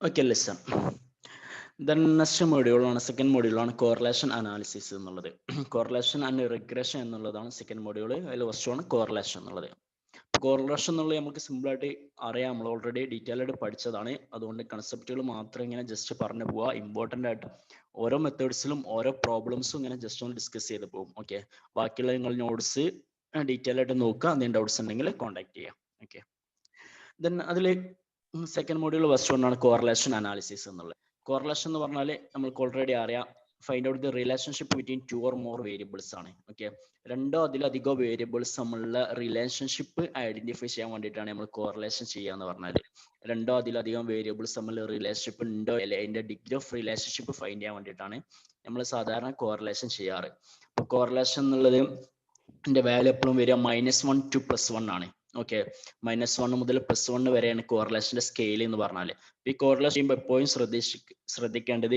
Okay, listen. Then next module ആണ് second മൊഡ്യൂളാണ് correlation analysis എന്നുള്ളത്. Correlation and regression എന്നുള്ളതാണ് second module. അതിൽ first correlation എന്നുള്ളത്. കോറിലേഷൻ എന്നുള്ളത് നമുക്ക് സിമ്പിൾ ആയിട്ട് അറിയാം, നമ്മൾ ഓൾറെഡി ഡീറ്റെയിൽ ആയിട്ട് പഠിച്ചതാണ്. അതുകൊണ്ട് കൺസെപ്റ്റുകൾ മാത്രം ഇങ്ങനെ ജസ്റ്റ് പറഞ്ഞു പോവുക. ഇമ്പോർട്ടൻ്റ് ആയിട്ട് ഓരോ മെത്തേഡ്സിലും ഓരോ പ്രോബ്ലംസും ഇങ്ങനെ ജസ്റ്റ് ഒന്ന് ഡിസ്കസ് ചെയ്ത് പോകും. ഓക്കെ, ബാക്കിയുള്ള നിങ്ങൾ നോട്ട്സ് ഡീറ്റെയിൽ ആയിട്ട് നോക്കുക. എന്തെങ്കിലും ഡൗട്ട്സ് ഉണ്ടെങ്കിൽ കോൺടാക്ട് ചെയ്യാം. ഓക്കെ, ദെൻ അതിൽ സെക്കൻഡ് മൊഡ്യൂൾ ഫസ്റ്റ് ആണ് കോറിലേഷൻ അനാലിസിസ് എന്നുള്ളത്. കോറിലേഷൻ എന്ന് പറഞ്ഞാൽ നമ്മൾക്ക് ഓൾറെഡി അറിയാം, find out the relationship between two or more variables ആണ്. ഓക്കെ, രണ്ടോ അതിലധികമോ വേരിയബിൾസ് തമ്മിലുള്ള റിലേഷൻഷിപ്പ് ഐഡന്റിഫൈ ചെയ്യാൻ വേണ്ടിയിട്ടാണ് നമ്മൾ കോറിലേഷൻ ചെയ്യുക എന്ന് പറഞ്ഞാൽ. രണ്ടോ അതിലധികം വേരിയബിൾസ് തമ്മിൽ റിലേഷൻഷിപ്പ് ഉണ്ടോ അല്ലെ അതിന്റെ ഡിഗ്രി ഓഫ് റിലേഷൻഷിപ്പ് ഫൈൻഡ് ചെയ്യാൻ വേണ്ടിയിട്ടാണ് നമ്മൾ സാധാരണ കോറിലേഷൻ ചെയ്യാറ്. അപ്പോൾ കോറിലേഷൻ എന്നുള്ളത് വാല്യൂ എപ്പോഴും വരിക -1 to +1 ആണ്. ഓക്കെ, -1 മുതൽ +1 വരെയാണ് കോറിലേഷന്റെ സ്കെയിൽ എന്ന് പറഞ്ഞാൽ. ഈ കോറിലേഷൻ ചെയ്യുമ്പോൾ എപ്പോഴും ശ്രദ്ധിക്കേണ്ടത്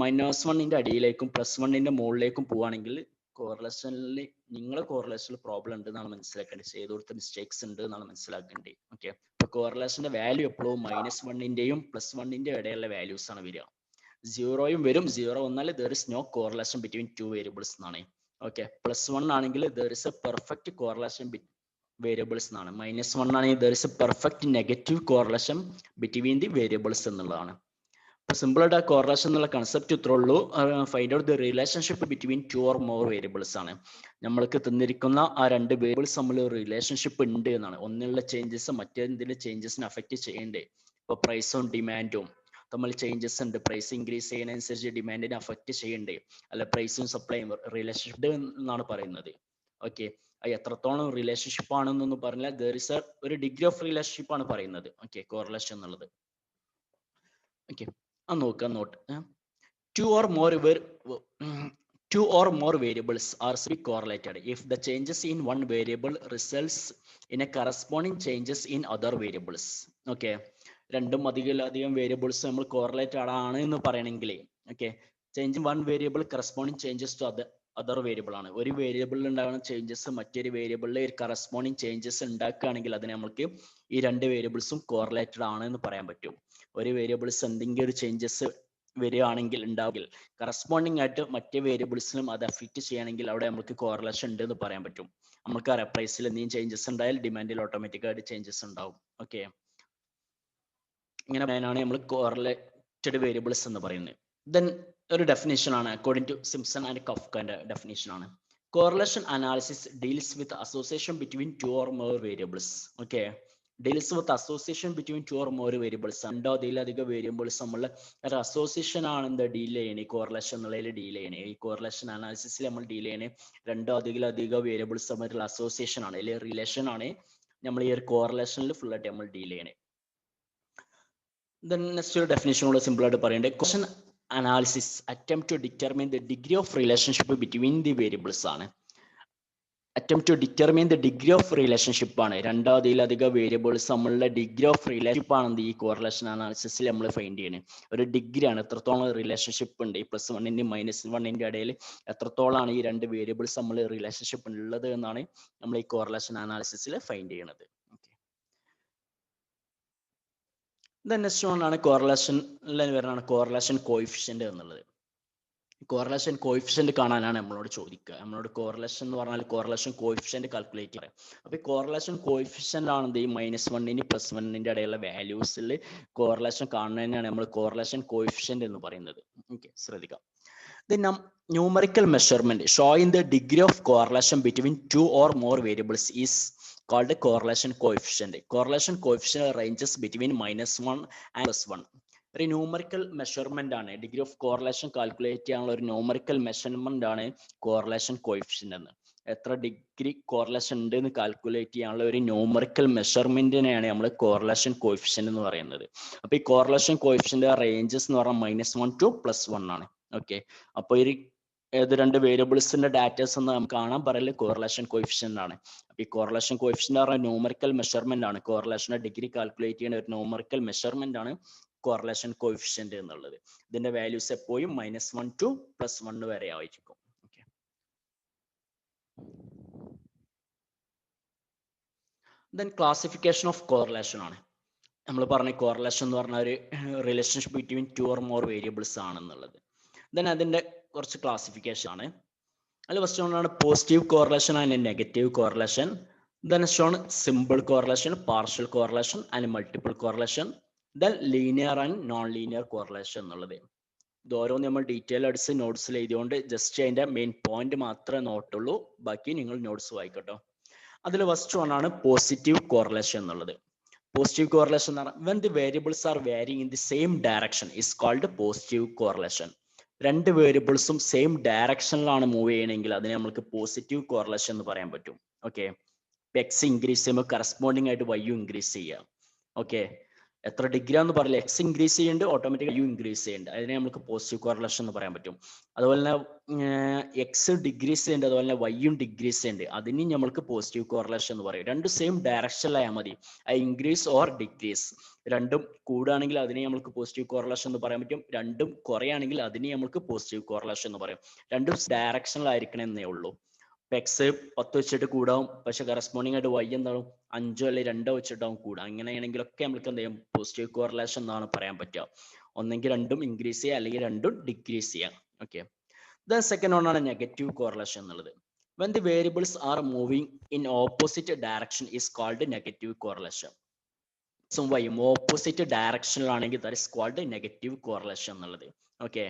-1ന്റെ അടിയിലേക്കും +1ന്റെ മുകളിലേക്കും പോവുകയാണെങ്കിൽ കോറിലേഷനിൽ നിങ്ങൾ കോറിലേഷനിൽ പ്രോബ്ലം ഉണ്ട് എന്നാണ് മനസ്സിലാക്കേണ്ടത്. ചെയ്ത് കൊടുത്ത മിസ്റ്റേക്സ് ഉണ്ട് എന്നാണ് മനസ്സിലാക്കേണ്ടത്. ഓക്കെ, ഇപ്പൊ കോറിലേഷന്റെ വാല്യൂ എപ്പോഴും -1ന്റെയും +1ന്റെയും ഇടയിലുള്ള വാല്യൂസ് ആണ് വരിക. 0യും വരും. 0 വന്നാൽ there is no correlation between two variables എന്നാണ്. ഓക്കെ, +1 ആണെങ്കിൽ there is a perfect correlation variables എന്നാണ്. -1 ആണെങ്കിൽ there is a perfect negative correlation between the variables എന്നുള്ളതാണ്. ഇപ്പൊ സിമ്പിൾ ആയിട്ട് ആ കോറിലേഷൻ എന്നുള്ള കൺസെപ്റ്റ് ഇത്രേ ഉള്ളൂ. Find out the relationship between two or more variables ആണ്. നമ്മൾക്ക് തന്നിരിക്കുന്ന ആ രണ്ട് വേരിയബിൾസ് തമ്മിൽ റിലേഷൻഷിപ്പ് ഉണ്ട് എന്നാണ്. ഒന്നുള്ള ചേഞ്ചസ് മറ്റേതിന്റെ ചേഞ്ചസിനെ അഫക്റ്റ് ചെയ്യണ്ടേ. ഇപ്പൊ പ്രൈസും ഡിമാൻഡും തമ്മിൽ ചേഞ്ചസ് ഉണ്ട്. പ്രൈസ് ഇൻക്രീസ് ചെയ്യുന്നതനുസരിച്ച് ഡിമാൻഡിനെ അഫക്റ്റ് ചെയ്യണ്ടേ, അല്ല പ്രൈസും സപ്ലൈയും റിലേഷൻഷിപ്പ് എന്നാണ് പറയുന്നത്. ഓക്കെ, എത്രത്തോളം റിലേഷൻഷിപ്പ് ആണെന്നൊന്നും പറഞ്ഞാൽ there is ഒരു ഡിഗ്രി ഓഫ് റിലേഷൻഷിപ്പ് ആണ് പറയുന്നത്. ഓക്കെ, കോറിലേഷൻ എന്നുള്ളത്. ഓക്കെ, നോക്കാം not. two or more variables are correlated if the changes in one variable results in a corresponding changes in other variables. Okay, രണ്ടും അധികം variables നമ്മൾ correlated ആണ് എന്ന് പറയണമെങ്കിൽ okay, change one variable corresponding changes to other variable ആണ്. ഒരു വേരിയബിളിൽ ഉണ്ടാകുന്ന ചേഞ്ചസ് മറ്റൊരു വേരിയബിളിൽ ഒരു കറസ്പോണ്ടിങ് ചേഞ്ചസ് ഉണ്ടാക്കുകയാണെങ്കിൽ അതിനെ നമുക്ക് ഈ രണ്ട് വേരിയബിൾസും കോറിലേറ്റഡ് ആണ് എന്ന് പറയാൻ പറ്റും. ഒരു വേരിയബിൾസ് എന്തെങ്കിലും ഒരു ചേഞ്ചസ് വരികയാണെങ്കിൽ ഉണ്ടാവുമെങ്കിൽ കറസ്പോണ്ടിങ് ആയിട്ട് മറ്റേ വേരിയബിൾസിനും അത് അഫക്റ്റ് ചെയ്യുകയാണെങ്കിൽ അവിടെ നമുക്ക് കോറിലേഷൻ ഉണ്ട് എന്ന് പറയാൻ പറ്റും. നമുക്കറിയാം പ്രൈസിൽ എന്തെങ്കിലും ചേഞ്ചസ് ഉണ്ടായാൽ ഡിമാൻഡിൽ ഓട്ടോമാറ്റിക്കായിട്ട് ചേഞ്ചസ് ഉണ്ടാവും. ഓക്കെ, ഇങ്ങനെ പറയാനാണ് നമ്മൾ കോറിലേറ്റഡ് വേരിയബിൾസ് എന്ന് പറയുന്നത്. ദെൻ ഒരു ഡെഫിനേഷൻ ആണ് അക്കോർഡിംഗ് ടു സിംപ്സൺ ആൻഡ് കഫ്കന്റെ ഡെഫിനേഷൻ ആണ്. Correlation analysis deals with association between two or more variables. Okay, deals with association between two or more variables. രണ്ടോ അതിലധികം വേരിയബിൾസ് നമ്മൾ ഒരു അസോസിയേഷൻ ആണ് എന്താ ഡീൽ ചെയ്യണേ, ഈ കോറിലേഷൻ എന്നുള്ളതിൽ ഡീൽ ചെയ്യണേ. ഈ കോറിലേഷൻ അനാലിസിസിൽ നമ്മൾ ഡീൽ ചെയ്യണേ രണ്ടോ അതിലധികം വേരിയബിൾസ് തമ്മിലുള്ള അസോസിയേഷൻ ആണ് അല്ലെങ്കിൽ റിലേഷൻ ആണ് നമ്മൾ ഈ ഒരു കോറിലേഷനിൽ ഫുൾ ആയിട്ട് നമ്മൾ ഡീൽ ചെയ്യണേ. Then next ഒരു definition കൂടെ സിമ്പിൾ ആയിട്ട് പറയണ്ടേ. Correlation analysis attempt to determine the degree of relationship between the variables ആണ്. attempt to determine the degree of relationship ആണ്. രണ്ടോ അതിലധികം വേരിയബിൾസ് തമ്മിലുള്ള ഡിഗ്രി ഓഫ് റിലേഷൻഷിപ്പ് ആണ് ഈ കോറിലേഷൻ അനാലിസിസിൽ നമ്മൾ ഫൈൻഡ് ചെയ്യണേ. ഒരു ഡിഗ്രി ആണ്, എത്രത്തോളം റിലേഷൻഷിപ്പ് ഉണ്ട് ഈ +1ന്റെയും -1ന്റെയും ഇടയിൽ എത്രത്തോളമാണ് ഈ രണ്ട് വേരിയബിൾസ് തമ്മിൽ റിലേഷൻഷിപ്പ് ഉള്ളത് എന്നാണ് നമ്മൾ ഈ കോറിലേഷൻ അനാലിസിസിൽ ഫൈൻഡ് ചെയ്യണത്. നെക്സ്റ്റ് വൺ ആണ് കോറിലേഷനിൽ വരുന്നതാണ് കോറിലേഷൻ കോഎഫിഷ്യന്റ് എന്നുള്ളത്. കോറിലേഷൻ കോഎഫിഷ്യന്റ് കാണാനാണ് നമ്മളോട് ചോദിക്കുക. നമ്മളോട് കോറിലേഷൻ എന്ന് പറഞ്ഞാൽ കോറിലേഷൻ കോഎഫിഷ്യന്റ് കാൽക്കുലേറ്റ് ചെയ്യാം. അപ്പൊ ഈ കോറിലേഷൻ കോഎഫിഷ്യന്റ് ആണ് ഈ -1ന്റെയും +1ന്റെയും ഇടയിലുള്ള വാല്യൂസിൽ കോറിലേഷൻ കാണുന്നതിനാണ് നമ്മൾ കോറിലേഷൻ കോഎഫിഷ്യന്റ് എന്ന് പറയുന്നത്. ഓക്കെ, ശ്രദ്ധിക്കാം. The numerical measurement showing the degree of correlation between two or more variables is called a correlation coefficient. Correlation coefficient ranges between -1 and +1. ഒരു ന്യൂമറിക്കൽ മെഷർമെന്റ് ആണ്, degree of correlation calculate ചെയ്യാനുള്ള ഒരു numerical measurement ആണ് correlation coefficient എന്ന്. എത്ര degree correlation ഉണ്ട് എന്ന് calculate ചെയ്യാനുള്ള ഒരു ന്യൂമറിക്കൽ മെഷർമെന്റിനെയാണ് നമ്മൾ കോറിലേഷൻ കോഎഫിഷ്യന്റ് എന്ന് പറയുന്നത്. അപ്പൊ ഈ കോറിലേഷൻ കോഎഫിഷ്യന്റ് റേഞ്ചസ് എന്ന് പറഞ്ഞാൽ -1 to +1 ആണ്. ഓക്കെ, അപ്പൊ ഈ ഏത് രണ്ട് വേരിയബിൾസിന്റെ ഡാറ്റാസ് എന്ന് നമുക്ക് കാണാൻ പറയല് കോറിലേഷൻ കോഎഫിഷ്യന്റ് ആണ്. അപ്പൊ ഈ കോറിലേഷൻ കോഎഫിഷ്യന്റ് പറഞ്ഞ ന്യൂമറിക്കൽ മെഷർമെന്റ് ആണ്. കോറിലേഷന്റെ ഡിഗ്രി കാൽക്കുലേറ്റ് ചെയ്യുന്ന ഒരു ന്യൂമറിക്കൽ മെഷർമെന്റ് ആണ് കോറിലേഷൻ കോഎഫിഷ്യന്റ് എന്നുള്ളത്. ഇതിന്റെ വാല്യൂസ് എപ്പോഴും -1 to +1 വരെ ആയിരിക്കും. Okay, then classification of correlation ആണ്. നമ്മൾ പറഞ്ഞ കോറിലേഷൻ എന്ന് പറഞ്ഞ ഒരു relationship between 2 or more variables ആണെന്നുള്ളത്. ദെൻ അതിൻ്റെ കുറച്ച് ക്ലാസിഫിക്കേഷൻ ആണ്. അതിൽ ഫസ്റ്റ് ഒന്നാണ് positive correlation and negative correlation. Then shown simple correlation, partial correlation and multiple correlation. Then linear and non linear correlation എന്നുള്ളത്. ഇത് ഓരോന്ന് നമ്മൾ ഡീറ്റെയിൽ അടിച്ച് നോട്ട്സിൽ എഴുതിയോണ്ട് ജസ്റ്റ് അതിൻ്റെ മെയിൻ പോയിന്റ് മാത്രമേ നോട്ടുള്ളൂ, ബാക്കി നിങ്ങൾ നോട്ട്സ് വായിക്കട്ടോ. അതിൽ ഫസ്റ്റ് വൺ ആണ് പോസിറ്റീവ് കോറിലേഷൻ എന്നുള്ളത്. പോസിറ്റീവ് കോറിലേഷൻ എന്ന് പറഞ്ഞാൽ when the variables are varying in the same direction is called positive correlation. രണ്ട് വേരിയബിൾസും സെയിം ഡയറക്ഷനിലാണ് മൂവ് ചെയ്യണമെങ്കിൽ അതിനെ നമുക്ക് പോസിറ്റീവ് കോറിലേഷൻ എന്ന് പറയാൻ പറ്റും. ഓക്കെ, എക്സ് ഇൻക്രീസ് ചെയ്യുമ്പോൾ കറസ്പോണ്ടിങ് ആയിട്ട് വൈ ഇൻക്രീസ് ചെയ്യുക. ഓക്കെ, എത്ര ഡിഗ്രി ആണെന്ന് പറയില്ല, എക്സ് ഇൻക്രീസ് ചെയ്യുന്നുണ്ട് ഓട്ടോമാറ്റിക് യു ഇൻക്രീസ് ചെയ്യുന്നുണ്ട്, അതിനെ നമുക്ക് പോസിറ്റീവ് കോറിലേഷൻ എന്ന് പറയാൻ പറ്റും. അതുപോലെ തന്നെ എക്സ് ഡിഗ്രീസ് ചെയ്യുന്നുണ്ട്, അതുപോലെ തന്നെ വൈയും ഡിഗ്രീസ് ചെയ്യുന്നുണ്ട്, അതിനും നമ്മൾക്ക് പോസിറ്റീവ് കോറിലേഷൻ എന്ന് പറയും. രണ്ടും സെയിം ഡയറക്ഷനിലായാൽ മതി, ഇൻക്രീസ് ഓർ ഡിക്രീസ്. രണ്ടും കൂടുകയാണെങ്കിൽ അതിനെ നമുക്ക് പോസിറ്റീവ് കോറിലേഷൻ എന്ന് പറയാൻ പറ്റും, രണ്ടും കുറയാണെങ്കിൽ അതിനെ നമുക്ക് പോസിറ്റീവ് കോറിലേഷൻ എന്ന് പറയും. രണ്ടും ഡയറക്ഷനിലായിരിക്കണമെന്നേ ഉള്ളൂ. എക്സ് 10 വെച്ചിട്ട് കൂടാവും, പക്ഷെ കറസ്പോണ്ടിങ് ആയിട്ട് വൈ എന്താവും 5 അല്ലെങ്കിൽ 2 വെച്ചിട്ടാവും കൂടുക. അങ്ങനെയാണെങ്കിലൊക്കെ നമുക്ക് എന്ത് ചെയ്യും, പോസിറ്റീവ് കോറിലേഷൻ എന്നാണ് പറയാൻ പറ്റുക. ഒന്നെങ്കിൽ രണ്ടും ഇൻക്രീസ് ചെയ്യുക അല്ലെങ്കിൽ രണ്ടും ഡിക്രീസ് ചെയ്യാം. ഓക്കെ, ദെൻ സെക്കൻഡ് ഒന്നാണ് നെഗറ്റീവ് കോറിലേഷൻ എന്നുള്ളത്. when the variables are moving in opposite direction is called negative correlation. വൈയും ഓപ്പോസിറ്റ് ഡയറക്ഷനിലാണെങ്കിൽ that is called negative correlation എന്നുള്ളത്. ഓക്കെ,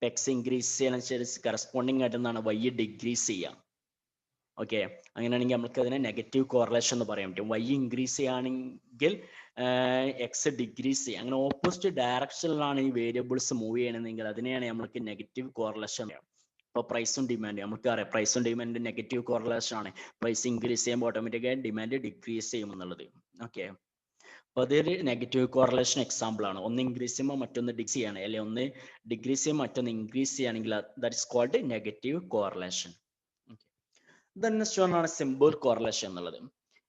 എക്സ് ഇൻക്രീസ് ചെയ്യാനനുസരിച്ച് കറസ്പോണ്ടിങ് ആയിട്ട് എന്താണ് വൈ ഡിക്രീസ് ചെയ്യാം. ഓക്കെ, അങ്ങനെയാണെങ്കിൽ നമുക്ക് അതിനെ നെഗറ്റീവ് കോറിലേഷൻ എന്ന് പറയാൻ പറ്റും. വൈ ഇൻക്രീസ് ചെയ്യുകയാണെങ്കിൽ എക്സ് ഡിക്രീസ് ചെയ്യുക. അങ്ങനെ ഓപ്പോസിറ്റ് ഡയറക്ഷനിലാണ് ഈ വേരിയബിൾസ് മൂവ് ചെയ്യണമെങ്കിൽ അതിനെയാണ് നമുക്ക് നെഗറ്റീവ് കോറിലേഷൻ. ഇപ്പോൾ പ്രൈസും ഡിമാൻഡ് നമുക്കറിയാം, പ്രൈസും ഡിമാൻഡ് നെഗറ്റീവ് കോറിലേഷൻ ആണ്. പ്രൈസ് ഇൻക്രീസ് ചെയ്യുമ്പോൾ ഓട്ടോമാറ്റിക്കായി ഡിമാൻഡ് ഡിക്രീസ് ചെയ്യും എന്നുള്ളത്. ഓക്കെ, അപ്പോൾ അതൊരു നെഗറ്റീവ് കോറിലേഷൻ എക്സാമ്പിൾ ആണ്. ഒന്ന് ഇൻക്രീസ് ചെയ്യുമ്പോൾ മറ്റൊന്ന് ഡിക്രീസ് ചെയ്യണം, അല്ലെങ്കിൽ ഒന്ന് ഡിക്രീസ് ചെയ്യുമ്പോൾ മറ്റൊന്ന് ഇൻക്രീസ് ചെയ്യുകയാണെങ്കിൽ that is called negative correlation. Then next one ആണ് simple correlation എന്നുള്ളത്.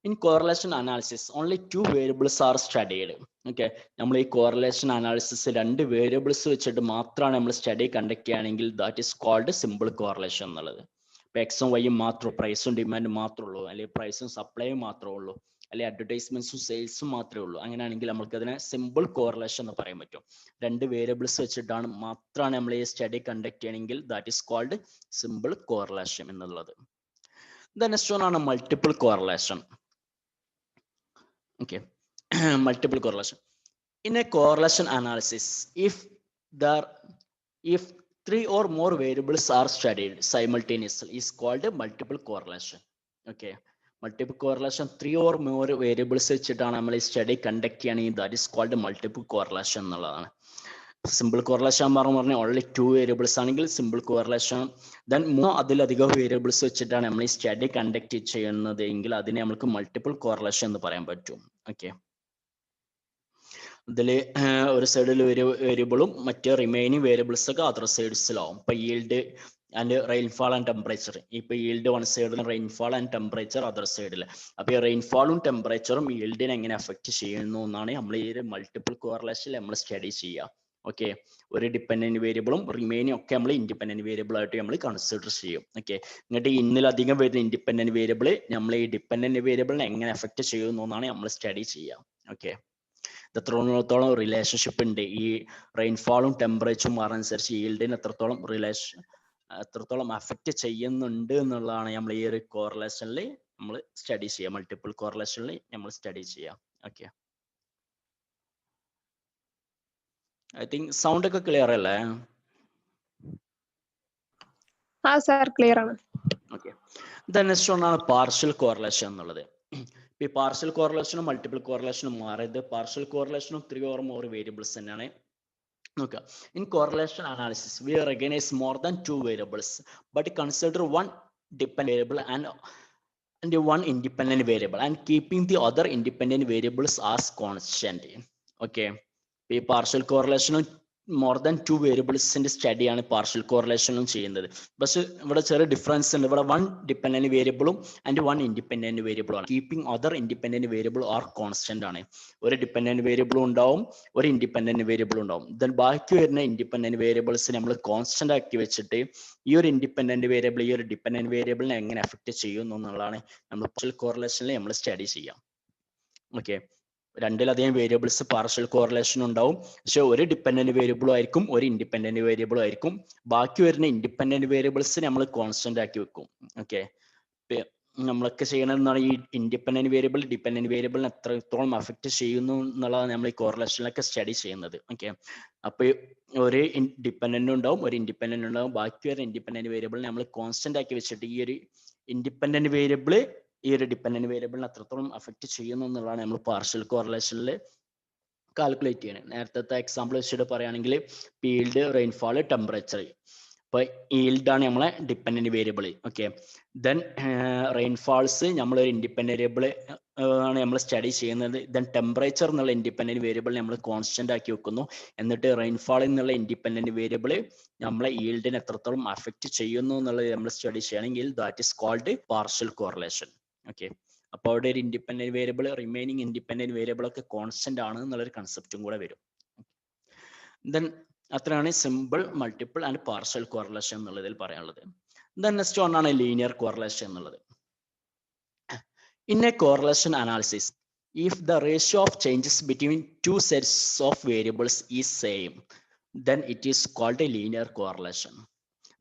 In correlation analysis only 2 variables are studied. ഓക്കെ, നമ്മൾ ഈ കോറിലേഷൻ അനാലിസിസ് 2 വേരിയബിൾസ് വെച്ചിട്ട് മാത്രമാണ് നമ്മൾ സ്റ്റഡി കണ്ടക്ട് ചെയ്യുകയാണെങ്കിൽ that is called simple correlation എന്നുള്ളത്. ഇപ്പോൾ എക്സും വൈയും മാത്രമേ, പ്രൈസും ഡിമാൻഡും മാത്രമേ ഉള്ളൂ, അല്ലെങ്കിൽ പ്രൈസും സപ്ലൈയും മാത്രമേ ഉള്ളൂ, അല്ലെങ്കിൽ അഡ്വർടൈസ്മെന്റ്സും സെയിൽസും മാത്രമേ ഉള്ളൂ, അങ്ങനെയാണെങ്കിൽ നമുക്ക് അതിനെ സിമ്പിൾ കോറിലേഷൻ എന്ന് പറയാൻ പറ്റും. 2 വേരിയബിൾസ് വെച്ചിട്ടാണ് മാത്രമാണ് നമ്മൾ ഈ സ്റ്റഡി കണ്ടക്ട് ചെയ്യണമെങ്കിൽ that is called simple correlation എന്നുള്ളത്. The next one ആണ് multiple correlation. Okay, multiple correlation. In a correlation analysis, if 3 or more variables are studied simultaneously is called a multiple correlation. Okay, multiple correlation 3 or more variables വെച്ചിട്ടാണ് നമ്മൾ ഈ study conduct ചെയ്യുകയാണെങ്കിൽ that is called multiple correlation എന്നുള്ളതാണ്. Simple correlation പറഞ്ഞാൽ only 2 variables ആണെങ്കിൽ simple correlation. Then 3 അതിലധികം variables വെച്ചിട്ടാണ് നമ്മൾ ഈ സ്റ്റഡി കണ്ടക്ട് ചെയ്യുന്നത് എങ്കിൽ അതിനെ നമുക്ക് മൾട്ടിപ്പിൾ കോറിലേഷൻ എന്ന് പറയാൻ പറ്റും. ഓക്കെ, ഇതിൽ ഒരു സൈഡിൽ ഒരു വേരിയബിളും മറ്റ് റിമൈനിങ് വേരിയബിൾസ് ഒക്കെ അതർ സൈഡ്സിലാവും. ഇപ്പൊ yield and rainfall and temperature, ഇപ്പൊ ഈൽഡ് വൺ സൈഡിൽ റെയിൻഫാൾ ആൻഡ് ടെമ്പറേച്ചർ അതർ സൈഡിൽ. അപ്പൊ ഈ റെയിൻഫാളും ടെമ്പറേച്ചറും ഈൽഡിനെ എങ്ങനെ അഫക്റ്റ് ചെയ്യുന്നു എന്നാണ് നമ്മൾ ഈ ഒരു മൾട്ടിപ്പിൾ കോറിലേഷനിൽ നമ്മൾ സ്റ്റഡി ചെയ്യുക. ഓക്കെ, ഒരു ഡിപ്പെൻഡന്റ് വേരിയബിളും റിമൈനിങ് ഒക്കെ നമ്മൾ ഇൻഡിപെൻഡന്റ് വേരിയബിൾ ആയിട്ട് നമ്മൾ കൺസിഡർ ചെയ്യും. ഓക്കെ, എന്നിട്ട് ഇന്നിലധികം വരുന്ന ഇൻഡിപെൻഡന്റ് വേരിയബിൾ നമ്മൾ ഈ ഡിപ്പെൻഡന്റ് വേരിയബിളിനെ എങ്ങനെ അഫക്റ്റ് ചെയ്യുന്നു എന്നാണ് നമ്മൾ സ്റ്റഡി ചെയ്യുക. ഓക്കെ, എത്രത്തോളം റിലേഷൻഷിപ്പ് ഉണ്ട് ഈ റെയിൻഫാളും ടെമ്പറേച്ചറും മാറുന്നതനുസരിച്ച് ഈൽഡിന് എത്രത്തോളം അഫക്റ്റ് ചെയ്യുന്നുണ്ട് എന്നുള്ളതാണ് നമ്മൾ ഈ ഒരു കോറിലേഷനിൽ നമ്മൾ സ്റ്റഡി ചെയ്യുക, മൾട്ടിപ്പിൾ കോറിലേഷനിൽ നമ്മൾ സ്റ്റഡി ചെയ്യുക. ഓക്കെ, ഐ തിങ്ക് സൗണ്ട് ഒക്കെ ക്ലിയർ അല്ലേ? ക്ലിയർ ആണ്. ഓക്കെ, നെക്സ്റ്റ് ഒന്നാണ് പാർഷ്യൽ കോറിലേഷൻ എന്നുള്ളത്. ഈ പാർഷ്യൽ കോറിലേഷനും മൾട്ടിപ്പിൾ കോറിലേഷനും മാറിയത് പാർഷ്യൽ കോറിലേഷനും 3 or more വേരിയബിൾസ് തന്നെയാണ്. നോക്കുക, in correlation analysis we recognise more than 2 variables but consider 1 dependent variable and 1 independent variable and keeping the other independent variables as constant. Okay, ഈ partial കോറിലേഷനും more than 2 വേരിയബിൾസിന്റെ സ്റ്റഡിയാണ് partial കോറിലേഷനും ചെയ്യുന്നത്. പക്ഷെ ഇവിടെ ചെറിയ ഡിഫറൻസ് ഉണ്ട്. ഇവിടെ 1 ഡിപെൻഡന്റ് വേരിയബിളും ആൻഡ് 1 ഇൻഡിപെൻഡന്റ് വേരിയബിളും ആണ്. Keeping other independent variable are constant ആണ്. ഒരു ഡിപെൻഡന്റ് വേരിയബിളും ഉണ്ടാവും, ഒരു ഇൻഡിപെൻഡന്റ് വേരിയബിളും ഉണ്ടാവും. ദെൻ ബാക്കി വരുന്ന ഇൻഡിപെൻഡന്റ് വേരിയബിൾസ് നമ്മൾ കോൺസ്റ്റന്റ് ആക്കി വെച്ചിട്ട് ഈ ഒരു ഇൻഡിപെൻഡന്റ് വേരിയബിൾ ഈ ഒരു ഡിപെൻഡന്റ് വേരിയബിളിനെ എങ്ങനെ അഫക്റ്റ് ചെയ്യുന്നു എന്നുള്ളതാണ് നമ്മൾ പാർഷ്യൽ കോറിലേഷനിൽ നമ്മൾ സ്റ്റഡി ചെയ്യാം. ഓക്കെ, രണ്ടിലധികം വേരിയബിൾസ് പാർഷ്യൽ കോറിലേഷൻ ഉണ്ടാവും. പക്ഷെ ഒരു ഡിപ്പെൻഡന്റ് വേരിയബിളും ആയിരിക്കും, ഒരു ഇൻഡിപെൻഡന്റ് വേരിയബിളും ആയിരിക്കും. ബാക്കി വരുന്ന ഇൻഡിപെൻഡന്റ് വേരിയബിൾസ് നമ്മൾ കോൺസ്റ്റന്റ് ആക്കി വെക്കും. ഓക്കെ, നമ്മളൊക്കെ ചെയ്യണമെന്നാണ് ഈ ഇൻഡിപെൻഡന്റ് വേരിയബിൾ ഡിപ്പെൻഡന്റ് വേരിയബിളിനെ എത്രത്തോളം അഫക്റ്റ് ചെയ്യുന്നു എന്നുള്ളതാണ് നമ്മൾ ഈ കോറിലേഷനിലൊക്കെ സ്റ്റഡി ചെയ്യുന്നത്. ഓക്കെ, അപ്പൊ ഒരു ഡിപ്പെൻഡന്റ് ഉണ്ടാവും, ഒരു ഇൻഡിപെൻഡന്റ് ഉണ്ടാവും. ബാക്കി ഒരു ഇൻഡിപെൻഡന്റ് വേരിയബിൾ നമ്മൾ കോൺസ്റ്റന്റ് ആക്കി വെച്ചിട്ട് ഈ ഒരു ഇൻഡിപെൻഡന്റ് വേരിയബിൾ ഈ ഒരു ഡിപ്പെൻഡന്റ് വേരിയബിളിനെ എത്രത്തോളം അഫക്റ്റ് ചെയ്യുന്നു എന്നുള്ളതാണ് നമ്മൾ പാർഷ്യൽ കോറിലേഷനിൽ കാൽക്കുലേറ്റ് ചെയ്യണം. നേരത്തെ എക്സാമ്പിൾ വെച്ചിട്ട് പറയുകയാണെങ്കിൽ ഫീൽഡ്, റെയിൻഫാൾ, ടെമ്പറേച്ചർ. ഇപ്പൊ ഈൽഡ് ആണ് നമ്മളെ ഡിപ്പെൻഡന്റ് വേരിയബിൾ. ഓക്കെ, ദെൻ റെയിൻഫാൾസ് നമ്മളൊരു ഇൻഡിപെൻഡന്റ് വേരിയബിൾ ആണ് നമ്മൾ സ്റ്റഡി ചെയ്യുന്നത്. ദെൻ ടെമ്പറേച്ചർ എന്നുള്ള ഇൻഡിപെൻഡന്റ് വേരിയബിൾ നമ്മൾ കോൺസ്റ്റന്റ് ആക്കി വെക്കുന്നു. എന്നിട്ട് റെയിൻഫാൾ എന്നുള്ള ഇൻഡിപെൻഡന്റ് വേരിയബിൾ നമ്മളെ ഈൽഡിനെ എത്രത്തോളം അഫക്റ്റ് ചെയ്യുന്നു എന്നുള്ളത് നമ്മൾ സ്റ്റഡി ചെയ്യണമെങ്കിൽ that is called partial correlation. Okay, അപ്പോൾ അവിടെ ഒരു independent variable remaining independent variable ഒക്കെ കോൺസ്റ്റന്റ് ആണ് എന്നുള്ളൊരു കൺസെപ്റ്റും കൂടെ വരും. ദെൻ അത്രയാണ് simple, multiple and partial correlation എന്നുള്ളതിൽ പറയാനുള്ളത്. ദെൻ നെക്സ്റ്റ് ഒന്നാണ് ലീനിയർ കോറിലേഷൻ എന്നുള്ളത്. In a correlation analysis, if the ratio of changes between two sets of variables is same, then it is called a linear correlation.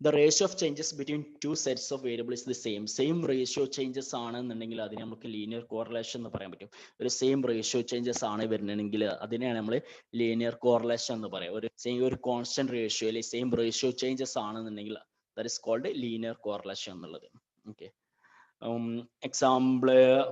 The ratio of changes between two sets of variables is the same ratio changes ആണെന്നുണ്ടെങ്കിൽ അതിനെ നമുക്ക് linear correlation എന്ന് പറയാൻ പറ്റും. ഒരു same ratio changes ആണ് വരുന്നതെങ്കിൽ അതിനെയാണ് നമ്മൾ ലീനിയർ കോറിലേഷൻ എന്ന് പറയാം. ഒരു കോൺസ്റ്റന്റ് റേഷ്യോയിൽ സെയിം റേഷ്യോ ചേഞ്ചസ് ആണെന്നുണ്ടെങ്കിൽ that is called linear correlation എന്നുള്ളത്. ഓക്കെ, എക്സാമ്പിൾ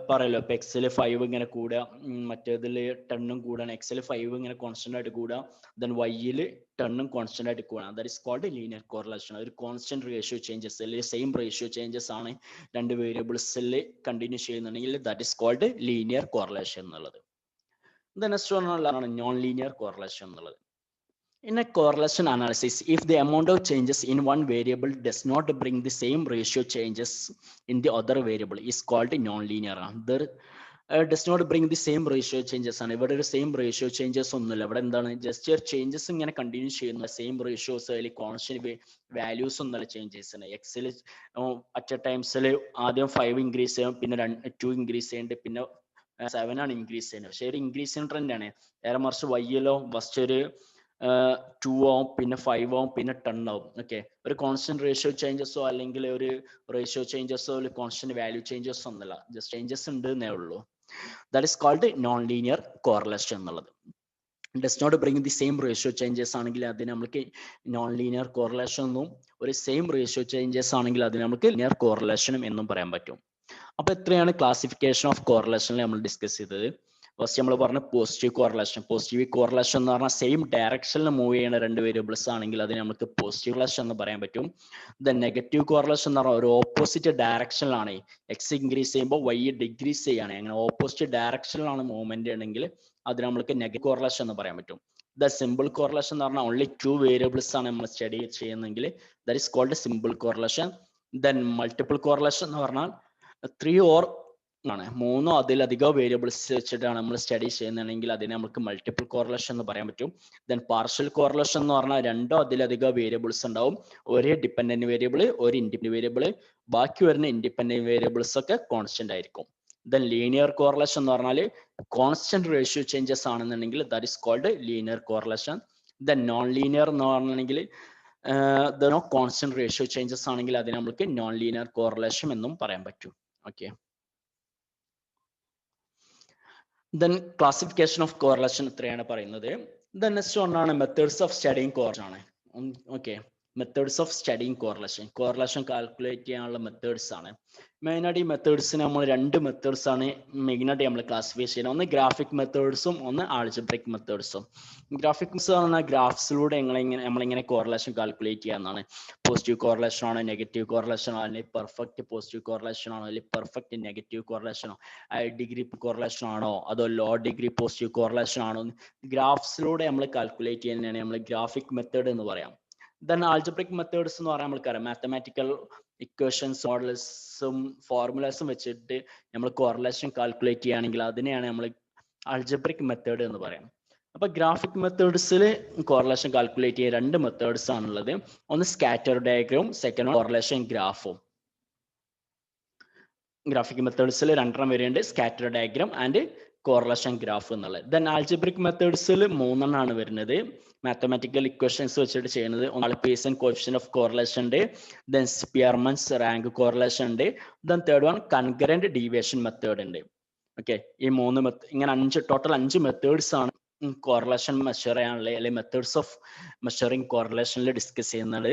പറയല്ലോ, ഇപ്പൊ എക്സിൽ 5 ഇങ്ങനെ കൂടുക, മറ്റേതിൽ 10 കൂടാണ്. എക്സിൽ 5 ഇങ്ങനെ കോൺസ്റ്റന്റ് ആയിട്ട് കൂടുക, ദെൻ വൈയിൽ 10 കോൺസ്റ്റന്റ് ആയിട്ട് കൂടാം. That is called linear correlation. ഒരു കോൺസ്റ്റന്റ് റേഷ്യോ ചേഞ്ചസ് അല്ലെങ്കിൽ സെയിം റേഷ്യോ ചേഞ്ചസ് ആണ് രണ്ട് വേരിയബിൾസിൽ കണ്ടിന്യൂ ചെയ്യുന്നുണ്ടെങ്കിൽ that is called linear correlation എന്നുള്ളത്. ദെൻ നെക്സ്റ്റ് വണ്ണുള്ളതാണ് നോൺ ലീനിയർ കോറിലേഷൻ എന്നുള്ളത്. In a correlation analysis, if the amount of changes in one variable does not bring the same ratio changes in the other variable is called non-linear. There does not bring the same ratio changes ആണ്. ഇവിടെ ഒരു same ratio changes ഒന്നുമില്ല. ഇവിടെ എന്താണ്, just ഒരു changes ഇങ്ങനെ continue ചെയ്യുന്നു. Same ratios അല്ലെങ്കിൽ കോൺസ്റ്റന്റ് വാല്യൂസ് ഒന്നുമല്ല ചേഞ്ചസ് ആണ്. എക്സിൽ അറ്റ് ടൈംസിൽ ആദ്യം 5 ഇൻക്രീസ് ചെയ്യും, പിന്നെ 2 ഇൻക്രീസ് ചെയ്യുന്നുണ്ട്, പിന്നെ 7 ആണ് ഇൻക്രീസ് ചെയ്യുന്നത്. പക്ഷേ ഒരു ഇൻക്രീസിങ് ട്രെൻഡ് ആണ്. നേരെ മറിച്ച് വൈയിലോ ഫസ്റ്റ് ഒരു 2 ആവും, പിന്നെ 5 ആവും, പിന്നെ 10 ആവും. ഓക്കെ, ഒരു കോൺസ്റ്റന്റ് റേഷ്യോ ചേഞ്ചസോ അല്ലെങ്കിൽ ഒരു റേഷ്യോ ചേഞ്ചസോ ഒരു കോൺസ്റ്റന്റ് വാല്യൂ ചേഞ്ചസോ ഒന്നല്ല, ജസ്റ്റ് ചേഞ്ചസ് ഉണ്ട് എന്നേ ഉള്ളൂ. That is called non linear correlation എന്നുള്ളത്. Does not bring the same ratio changes ആണെങ്കിൽ അതിന് നമുക്ക് നോൺ ലീനിയർ കോറിലേഷൻ എന്നും, ഒരു സെയിം റേഷ്യോ ചേഞ്ചസ് ആണെങ്കിൽ അതിന് നമുക്ക് ലീനിയർ കോറിലേഷനും എന്നും പറയാൻ പറ്റും. അപ്പൊ എത്രയാണ് ക്ലാസിഫിക്കേഷൻ ഓഫ് കോറിലേഷനിൽ നമ്മൾ ഡിസ്കസ് ചെയ്തത്. ഫസ്റ്റ് നമ്മൾ പറഞ്ഞ പോസിറ്റീവ് കോറിലേഷൻ. പോസിറ്റീവ് കോറിലേഷൻ എന്ന് പറഞ്ഞാൽ സെയിം ഡയറക്ഷനിൽ മൂവ് ചെയ്യുന്ന രണ്ട് വേരിയബിൾസ് ആണെങ്കിൽ അതിന് നമുക്ക് പോസിറ്റീവ് കോറിലേഷൻ എന്ന് പറയാൻ പറ്റും. ദെൻ നെഗറ്റീവ് കോറിലേഷൻ എന്ന് പറഞ്ഞാൽ ഒരു ഓപ്പോസിറ്റ് ഡയറക്ഷനിലാണ്, എക്സ് ഇൻക്രീസ് ചെയ്യുമ്പോൾ വൈ ഡിക്രീസ് ചെയ്യാണ്, അങ്ങനെ ഓപ്പോസിറ്റ് ഡയറക്ഷനിലാണ് മൂവ്മെന്റ് ഉണ്ടെങ്കിൽ അതിന് നമുക്ക് നെഗറ്റീവ് കോറിലേഷൻ എന്ന് പറയാൻ പറ്റും. ദ സിമ്പിൾ കോറിലേഷൻ എന്ന് പറഞ്ഞാൽ ഓൺലി 2 വേരിയബിൾസ് ആണ് നമ്മൾ സ്റ്റഡി ചെയ്യുന്നതെങ്കിൽ that is called simple correlation. Then multiple correlation എന്ന് പറഞ്ഞാൽ 3 or ആണ്, 3 അതിലധികം വേരിയബിൾസ് വെച്ചിട്ടാണ് നമ്മൾ സ്റ്റഡി ചെയ്യുന്നതെങ്കിൽ അതിനെ നമുക്ക് മൾട്ടിപ്പിൾ കോറിലേഷൻ എന്ന് പറയാൻ പറ്റും. ദെൻ പാർഷ്യൽ കോറിലേഷൻ എന്ന് പറഞ്ഞാൽ 2 അതിലധികം വേരിയബിൾസ് ഉണ്ടാവും, ഒരേ ഡിപ്പെൻഡന്റ് വേരിയബിൾ, ഒരു ഇൻഡിപെൻഡന്റ് വേരിയബിൾ, ബാക്കി വരുന്ന ഇൻഡിപെൻഡന്റ് വേരിയബിൾസ് ഒക്കെ കോൺസ്റ്റന്റ് ആയിരിക്കും. ദെൻ ലീനിയർ കോറിലേഷൻ എന്ന് പറഞ്ഞാൽ കോൺസ്റ്റന്റ് റേഷ്യോ ചേഞ്ചസ് ആണെന്നുണ്ടെങ്കിൽ that is called linear correlation. Then non linear എന്ന് പറഞ്ഞിട്ടുണ്ടെങ്കിൽ നോ കോൺസ്റ്റന്റ് റേഷ്യോ ചേഞ്ചസ് ആണെങ്കിൽ അതിനെ നമുക്ക് നോൺ ലീനിയർ കോറിലേഷൻ എന്നും പറയാൻ പറ്റും. Okay, then classification of correlation ഇത്രയാണ് പറയുന്നത്. ദെൻ നെക്സ്റ്റ് ഒന്നാണ് മെത്തേഡ്സ് ഓഫ് സ്റ്റഡിങ് കോറിലേഷൻ ആണ്. Okay, methods of studying correlation, correlation calculate ചെയ്യാനുള്ള മെത്തേഡ്സ് ആണ്. മെയിനായിട്ട് ഈ മെത്തേഡ്സിന് നമ്മൾ 2 മെത്തേഡ്സ് ആണ് മെയിനായിട്ട് നമ്മൾ ക്ലാസിഫൈ ചെയ്യുന്നത്. ഒന്ന് ഗ്രാഫിക് മെത്തേഡ്സും ഒന്ന് ആൾജിബ്രിക് മെത്തേഡ്സും. ഗ്രാഫിക് മെത്തേഡ്സ് പറഞ്ഞാൽ ഗ്രാഫ്സിലൂടെ നമ്മളിങ്ങനെ കോറിലേഷൻ കാൽക്കുലേറ്റ് ചെയ്യാന്നാണ്. പോസിറ്റീവ് കോറിലേഷൻ ആണോ, നെഗറ്റീവ് കോറിലേഷൻ ആണോ, അല്ലെങ്കിൽ പെർഫെക്റ്റ് പോസിറ്റീവ് കോറിലേഷൻ ആണോ, അല്ലെങ്കിൽ പെർഫെക്റ്റ് നെഗറ്റീവ് കോറിലേഷൻ ആണോ, ഹൈ ഡിഗ്രി കോറിലേഷൻ ആണോ, അതോ ലോ ഡിഗ്രി പോസിറ്റീവ് കോറിലേഷൻ ആണോ, ഗ്രാഫ്സിലൂടെ നമ്മൾ കാൽക്കുലേറ്റ് ചെയ്യുന്നതിനാണ് നമ്മൾ ഗ്രാഫിക് മെത്തേഡ് എന്ന് പറയാം. ദെൻ ആൾജിബ്രിക് മെത്തേഡ്സ് എന്ന് പറയാൻ നമുക്കറിയാം, മാത്തമാറ്റിക്കൽ ഇക്വേഷൻസ്, മോഡൽസും ഫോർമുലാസും വെച്ചിട്ട് നമ്മൾ കോറിലേഷൻ കാൽക്കുലേറ്റ് ചെയ്യുകയാണെങ്കിൽ അതിനെയാണ് നമ്മൾ ആൾജിബ്രിക് മെത്തേഡ് എന്ന് പറയാം. അപ്പൊ ഗ്രാഫിക് മെത്തേഡ്സിൽ കോറിലേഷൻ കാൽക്കുലേറ്റ് ചെയ്യാൻ 2 മെത്തേഡ്സ് ആണുള്ളത്. ഒന്ന് സ്കാറ്റർ ഡയഗ്രാം, സെക്കൻഡ് കോറിലേഷൻ ഗ്രാഫും. ഗ്രാഫിക് മെത്തേഡ്സിൽ 2 വരുന്നുണ്ട്, scatter diagram and correlation graph എന്നുള്ളത്. ദെൻ ആൽജിബ്രിക് മെത്തേഡ്സിൽ 3 എണ്ണമാണ് വരുന്നത്. മാത്തമാറ്റിക്കൽ ഇക്വേഷൻസ് വെച്ചിട്ട് ചെയ്യുന്നത്. ഒന്നാണ് പീസൺ കോഎഫിഷ്യന്റ് ഓഫ് കോറിലേഷൻ ഉണ്ട്, ദെൻ സ്പിയർമൻസ് റാങ്ക് കോറിലേഷൻ ഉണ്ട്, then third one concurrent deviation method ഉണ്ട്. ഓക്കെ, ഈ 3 ഇങ്ങനെ ടോട്ടൽ 5 മെത്തേഡ്സ് ആണ് കോറിലേഷൻ മെഷർ ചെയ്യാനുള്ള അല്ലെങ്കിൽ മെത്തേഡ്സ് ഓഫ് മെഷറിംഗ് കോറിലേഷനിൽ ഡിസ്കസ് ചെയ്യുന്നത്.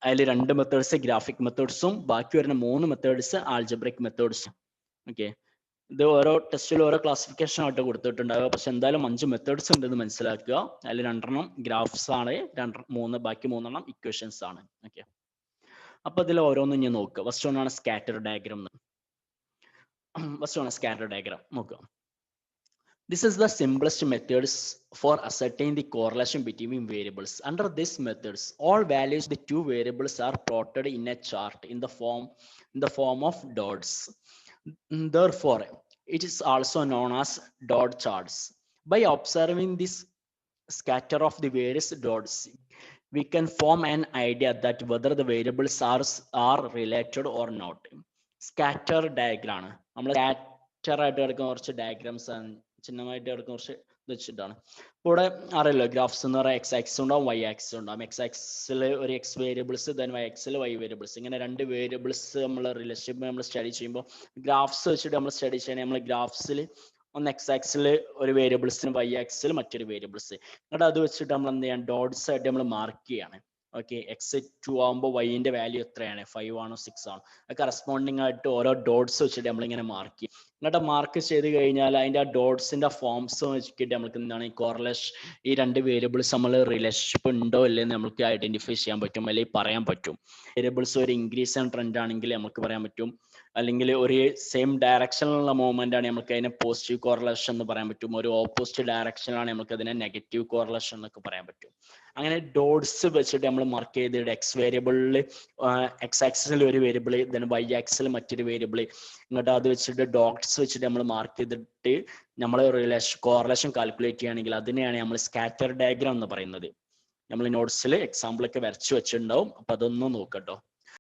അതിൽ 2 മെത്തേഡ്സ് ഗ്രാഫിക് മെത്തേഡ്സും ബാക്കി വരുന്ന 3 മെത്തേഡ്സ് ആൽജിബ്രിക് മെത്തേഡ്സും. ഓക്കെ, ഇത് ഓരോ ടെസ്റ്റിൽ ഓരോ ക്ലാസിഫിക്കേഷൻ ആയിട്ട് കൊടുത്തിട്ടുണ്ടാവുക. പക്ഷെ എന്തായാലും 5 മെത്തേഡ്സ് ഉണ്ടെന്ന് മനസ്സിലാക്കുക. അതിൽ 2 ഗ്രാഫ്സ് ആണ്, ബാക്കി 3 ഇക്വേഷൻസ് ആണ്. ഓക്കെ, അപ്പൊ ഇതിൽ ഓരോന്നും ഞാൻ നോക്കുക. ഫസ്റ്റ് ഒന്നാണ് സ്കാറ്റർ ഡയഗ്രാം. നോക്കുക. This is the simplest methods for ascertaining the correlation between variables. Under these methods, all values of the 2 variables are plotted in a chart in the form of dots. Therefore, it is also known as dot charts. By observing this scatter of the various dots, we can form an idea that whether the variables are related or not. Scatter diagram. Scatter ആയിട്ട് കിടക്കുന്ന കുറച്ച് diagrams ആണ്, ചിഹ്നമായിട്ട് കിടക്കുന്ന കുറച്ച് വെച്ചിട്ടാണ്. ഇവിടെ അറിയാലോ, graphs എന്ന് പറയുക എക്സ് ആക്സിസ് ഉണ്ടാവും, വൈ ആക്സിസ് ഉണ്ടാവും. എക്സ് ആക്സിസിൽ ഒരു X variables, then Y axis Y variables. ഇങ്ങനെ 2 വേരിയബിൾസ് നമ്മൾ റിലേഷൻഷിപ്പ് നമ്മൾ സ്റ്റഡി ചെയ്യുമ്പോൾ ഗ്രാഫ്സ് വെച്ചിട്ട് നമ്മൾ സ്റ്റഡി ചെയ്യണേ, നമ്മൾ ഗ്രാഫ്സിൽ ഒന്ന് എക്സ് ആക്സിൽ ഒരു വേരിയബിൾസിന്, വൈ ആക്സിൽ മറ്റൊരു വേരിയബിൾസ്, എന്നിട്ട് അത് വെച്ചിട്ട് നമ്മൾ എന്ത് ചെയ്യാം, ഡോട്ട്സ് ആയിട്ട് നമ്മൾ മാർക്ക് ചെയ്യാണ്. ഓക്കെ, എക്സ് 2 ആകുമ്പോൾ വൈൻ്റെ വാല്യൂ എത്രയാണ്, 5 ആണോ 6 ആണോ, കറസ്പോണ്ടിങ് ആയിട്ട് ഓരോ ഡോട്ട്സ് വെച്ചിട്ട് നമ്മളിങ്ങനെ മാർക്ക് ചെയ്യും. എന്നിട്ട് മാർക്ക് ചെയ്ത് കഴിഞ്ഞാൽ അതിൻ്റെ ആ ഡോട്ട്സിന്റെ ഫോംസ് വെച്ചിട്ട് നമുക്ക് എന്താണ് ഈ കോറിലേഷൻ, ഈ 2 വേരിയബിൾസ് നമ്മൾ റിലേഷൻഷിപ്പ് ഉണ്ടോ ഇല്ലെന്ന് നമുക്ക് ഐഡന്റിഫൈ ചെയ്യാൻ പറ്റും, അല്ലെങ്കിൽ പറയാൻ പറ്റും. വേരിയബിൾസ് ഒരു ഇൻക്രീസ് ആൻഡ് ട്രെൻഡ് ആണെങ്കിൽ നമുക്ക് പറയാൻ പറ്റും, അല്ലെങ്കിൽ ഒരു സെയിം ഡയറക്ഷനിലുള്ള മൂവ്മെന്റ് ആണ് നമുക്ക് അതിനെ പോസിറ്റീവ് കോറിലേഷൻ എന്ന് പറയാൻ പറ്റും. ഒരു ഓപ്പോസിറ്റ് ഡയറക്ഷനിലാണ് നമുക്ക് അതിനെ നെഗറ്റീവ് കോറിലേഷൻ എന്നൊക്കെ പറയാൻ പറ്റും. അങ്ങനെ ഡോട്ട്സ് വെച്ചിട്ട് നമ്മൾ മാർക്ക് ചെയ്തിട്ട് എക്സ് വേരിയബിളിൽ എക്സ് ആക്സിസിൽ ഒരു വേരിയബിൾ, ദെൻ വൈ ആക്സിൽ മറ്റൊരു വേരിയബിൾ, എന്നിട്ട് അത് വെച്ചിട്ട് ഡോട്ട്സ് വെച്ചിട്ട് നമ്മൾ മാർക്ക് ചെയ്തിട്ട് നമ്മൾ കോറിലേഷൻ കാൽക്കുലേറ്റ് ചെയ്യുകയാണെങ്കിൽ അതിനെയാണ് നമ്മൾ സ്കാറ്റർ ഡയഗ്രാം എന്ന് പറയുന്നത്. നമ്മൾ നോട്ട്സിൽ എക്സാമ്പിൾ ഒക്കെ വരച്ചു വെച്ചിട്ടുണ്ടാവും, അപ്പൊ അതൊന്നും നോക്കട്ടോ.